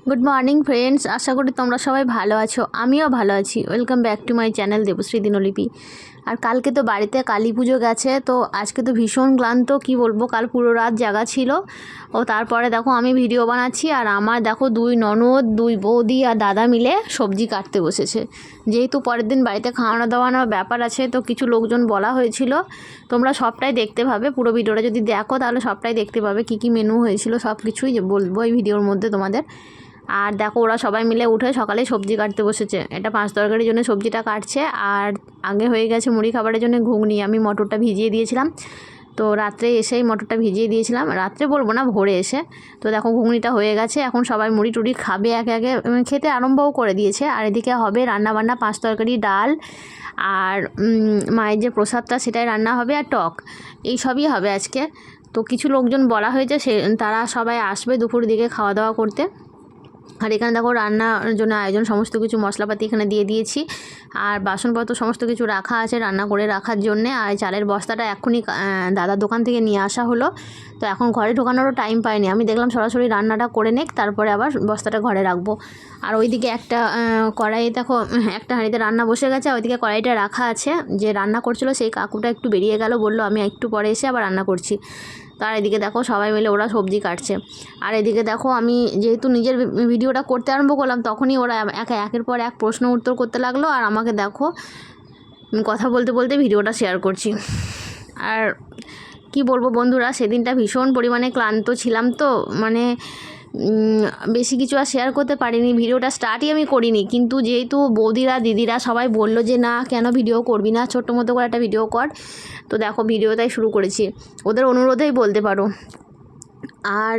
Good morning friends, আশা করি তোমরা সবাই ভালো আছো। আমিও ভালো আছি। Welcome back to my channel Debashree Dinlipi. আর কালকে তো বাড়িতে কালী পুজো গেছে, তো আজকে তো ভীষণ ক্লান্ত, কি বলবো। কাল পুরো রাত জাগা ছিল। ও তারপরে দেখো আমি ভিডিও বানাচ্ছি, আর আমার দেখো দুই ননদ, দুই বৌদি আর দাদা মিলে সবজি কাটতে বসেছে। যেহেতু পরের দিন বাড়িতে খাওয়ানো দাওয়ানোর ব্যাপার আছে, তো কিছু লোকজন বলা হয়েছিল। তোমরা সবটাই দেখতে পাবে, পুরো ভিডিওটা যদি দেখো তাহলে সবটাই দেখতে পাবে, কী কী মেনু হয়েছিল সব কিছুই বলবো এই ভিডিওর মধ্যে তোমাদের। আর দেখো ওরা সবাই মিলে উঠে সকালে সবজি কাটতে বসেছে। এটা 5 তরকারির জন্য সবজিটা কাটছে, আর আগে হয়ে গেছে মুড়ি খাবারের জন্য ঘুগনি। আমি মটরটা ভিজিয়ে দিয়েছিলাম, তো রাত্রে এসেই মটরটা ভিজিয়ে দিয়েছিলাম, রাত্রে বলবো না, ভোরে এসে। তো দেখো ঘুগনিটা হয়ে গেছে, এখন সবাই মুড়ি টুড়ি খাবে, একে একে খেতে আরম্ভও করে দিয়েছে। আর এদিকে হবে রান্নাবান্না, 5 তরকারি, ডাল, আর মায়ের যে প্রসাদটা সেটাই রান্না হবে, আর টক, এই সবই হবে আজকে। তো কিছু লোকজন বলা হয়েছে, তারা সবাই আসবে দুপুর দিকে খাওয়া দাওয়া করতে। আর এখানে দেখো রান্নার জন্য আয়োজন, সমস্ত কিছু মশলাপাতি এখানে দিয়ে দিয়েছি, আর বাসনপত্র সমস্ত কিছু রাখা আছে রান্না করে রাখার জন্যে। আর চালের বস্তাটা এখনই দাদার দোকান থেকে নিয়ে আসা হলো, তো এখন ঘরে ঢোকানোরও টাইম পাইনি। আমি দেখলাম সরাসরি রান্নাটা করে নেক, তারপরে আবার বস্তাটা ঘরে রাখবো। আর ওইদিকে একটা কড়াই, দেখো একটা হাঁড়িতে রান্না বসে গেছে, ওইদিকে কড়াইটা রাখা আছে। যে রান্না করছিল সেই কাকুটা একটু বেরিয়ে গেল, বললো আমি একটু পরে এসে আবার রান্না করছি। তার এদিকে দেখো সবাই মিলে ওরা সবজি কাটছে। আর এদিকে দেখো আমি যেহেতু নিজের ভিডিওটা করতে আরম্ভ করলাম, তখনই ওরা একের পর এক প্রশ্ন উত্তর করতে লাগলো, আর আমাকে দেখো কথা বলতে বলতে ভিডিওটা শেয়ার করছি। আর কি বলবো বন্ধুরা, সেদিনটা ভীষণ পরিমাণে ক্লান্ত ছিলাম, তো মানে বেশি কিছু আর শেয়ার করতে পারিনি। ভিডিওটা স্টার্টই আমি করিনি, কিন্তু যেহেতু বৌদিরা দিদিরা সবাই বললো যে না কেন ভিডিও করবি না, ছোট্ট মতো করে একটা ভিডিও কর, তো দেখো ভিডিওটাই শুরু করেছি, ওদের অনুরোধেই বলতে পারো। আর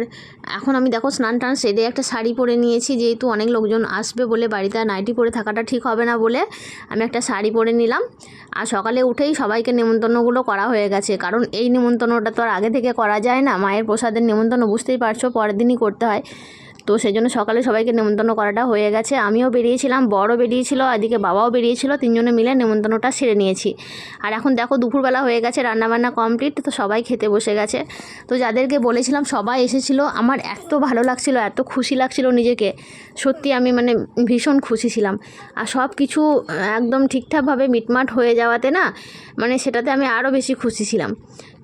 এখন আমি দেখো স্নান টান সেরে একটা শাড়ি পরে নিয়েছি, যেহেতু অনেক লোকজন আসবে বলে বাড়িতে নাইটি পরে থাকাটা ঠিক হবে না বলে আমি একটা শাড়ি পরে নিলাম। আর সকালে উঠেই সবাইকে নেমন্তন্নগুলো করা হয়ে গেছে, কারণ এই নেমন্তন্নটা তো আর আগে থেকে করা যায় না। মায়ের প্রসাদের নেমন্তন্ন বুঝতেই পারছো, পরের দিনই করতে হয়। তো সেই জন্য সকালে সবাইকে নেমন্তন্ন করাটা হয়ে গেছে। আমিও বেরিয়েছিলাম, বড়ও বেরিয়েছিল, এদিকে বাবাও বেরিয়েছিল, তিনজনে মিলে নেমন্তন্নটা সেরে নিয়েছি। আর এখন দেখো দুপুরবেলা হয়ে গেছে, রান্নাবান্না কমপ্লিট, তো সবাই খেতে বসে গেছে। তো যাদেরকে বলেছিলাম সবাই এসেছিলো, আমার এত ভালো লাগছিল, এত খুশি লাগছিল নিজেকে, সত্যি আমি মানে ভীষণ খুশি ছিলাম। আর সব কিছু একদম ঠিকঠাকভাবে মিটমাট হয়ে যাওয়াতে না, মানে সেটাতে আমি আরও বেশি খুশি ছিলাম।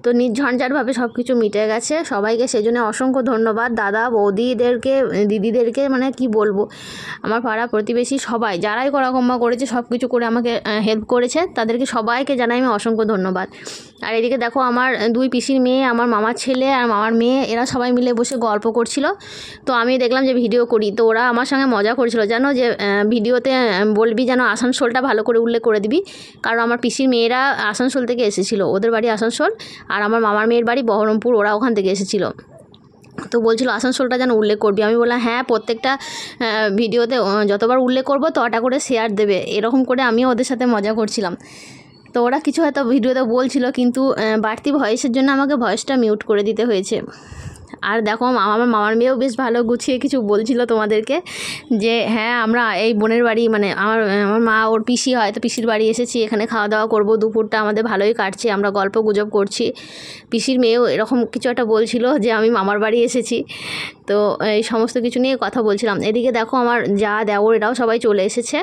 তো নির্ঝঞ্ঝাটভাবে সব কিছু মিটে গেছে। সবাইকে সেই জন্য অসংখ্য ধন্যবাদ, দাদা বৌদিদেরকে, দিদিদেরকে, মানে কি বলবো, আমার পাড়া প্রতিবেশী সবাই যারাই করাকম্মা করেছে, সব কিছু করে আমাকে হেল্প করেছে, তাদেরকে সবাইকে জানাই আমি অসংখ্য ধন্যবাদ। আর এদিকে দেখো আমার দুই পিসির মেয়ে, আমার মামার ছেলে আর মামার মেয়ে, এরা সবাই মিলে বসে গল্প করছিল। তো আমি দেখলাম যে ভিডিও করি, তো ওরা আমার সঙ্গে মজা করছিল, জানো যে ভিডিওতে বলবি যেন আসানসোলটা ভালো করে উল্লেখ করে দিবি, কারণ আমার পিসির মেয়েরা আসানসোল থেকে এসেছিলো, ওদের বাড়ি আসানসোল, আর আমার মামার মেয়ের বাড়ি বহরমপুর, ওরা ওখান থেকে এসেছিলো। তো বলছিল আসানসোলটা যেন উল্লেখ করবি। আমি বললাম হ্যাঁ, প্রত্যেকটা ভিডিওতে যতবার উল্লেখ করবো ততটা করে শেয়ার দেবে, এরকম করে আমিও ওদের সাথে মজা করছিলাম। তো ওরা কিছু হয়তো ভিডিওতে বলছিল, কিন্তু বাড়তি ভয়েসের জন্য আমাকে ভয়েসটা মিউট করে দিতে হয়েছে। আর দেখো আমার মামার মেয়েও বেশ ভালো গুছিয়ে কিছু বলছিল তোমাদেরকে, যে হ্যাঁ আমরা এই বোনের বাড়ি, মানে আমার মা ওর পিসি হয়, তো পিসির বাড়ি এসেছি, এখানে খাওয়া দাওয়া করবো, দুপুরটা আমাদের ভালোই কাটছে, আমরা গল্প গুজব করছি। পিসির মেয়েও এরকম কিছু একটা বলছিল যে আমি মামার বাড়ি এসেছি, তো এই সমস্ত কিছু নিয়ে কথা বলছিলাম। এদিকে দেখো আমার যা দেওর এরাও সবাই চলে এসেছে।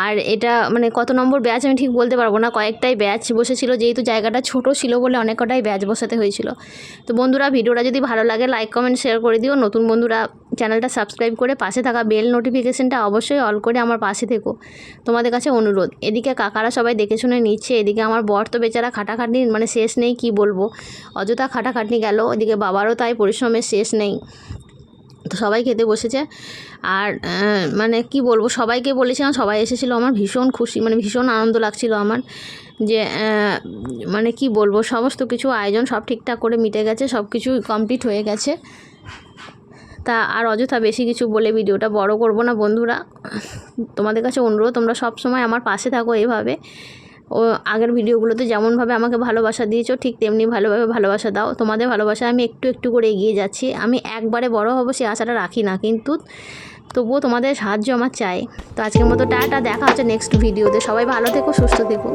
আর এটা মানে কত নম্বর ব্যাচ আমি ঠিক বলতে পারবো না, কয়েকটাই ব্যাচ বসেছিল, যেহেতু জায়গাটা ছোট ছিল বলে অনেক কটাই ব্যাচ বসাতে হয়েছিল। তো বন্ধুরা ভিডিওটা যদি ভালো লাগে লাইক কমেন্ট শেয়ার করে দিও, নতুন বন্ধুরা চ্যানেলটা সাবস্ক্রাইব করে পাশে থাকা বেল নোটিফিকেশনটা অবশ্যই অল করে আমার পাশে থেকো, তোমাদের কাছে অনুরোধ। এদিকে কাকারা সবাই দেখে শুনে নিচ্ছে, এদিকে আমার বর তো বেচারা খাটাখাটনি মানে শেষ নেই, কি বলবো, অযথা খাটাখাটনি গেল, এদিকে বাবারও তাই পরিশ্রমের শেষ নেই। তো সবাই খেতে বসেছে, আর মানে কি বলবো, সবাইকে বলেছিলাম, সবাই এসেছিলো, আমার ভীষণ খুশি, মানে ভীষণ আনন্দ লাগছিল আমার, যে মানে কি বলবো, সমস্ত কিছু আয়োজন সব ঠিকঠাক করে মিটে গেছে, সব কিছু কমপ্লিট হয়ে গেছে। তা আর অযথা বেশি কিছু বলে ভিডিওটা বড় করব না বন্ধুরা, তোমাদের কাছে অনুরোধ তোমরা সব সময় আমার পাশে থাকো এভাবে। ও আগের ভিডিওগুলোতে যেমনভাবে আমাকে ভালোবাসা দিয়েছো, ঠিক তেমনি ভালোভাবে ভালোবাসা দাও। তোমাদের ভালোবাসায় আমি একটু একটু করে এগিয়ে যাচ্ছি। আমি একবারে বড় হব সে আশাটা রাখি না, কিন্তু তবুও তোমাদের সাহায্য আমার চাই। তো আজকের মতো টাটা, দেখা হচ্ছে নেক্সট ভিডিওতে। সবাই ভালো থেকো, সুস্থ থেকো।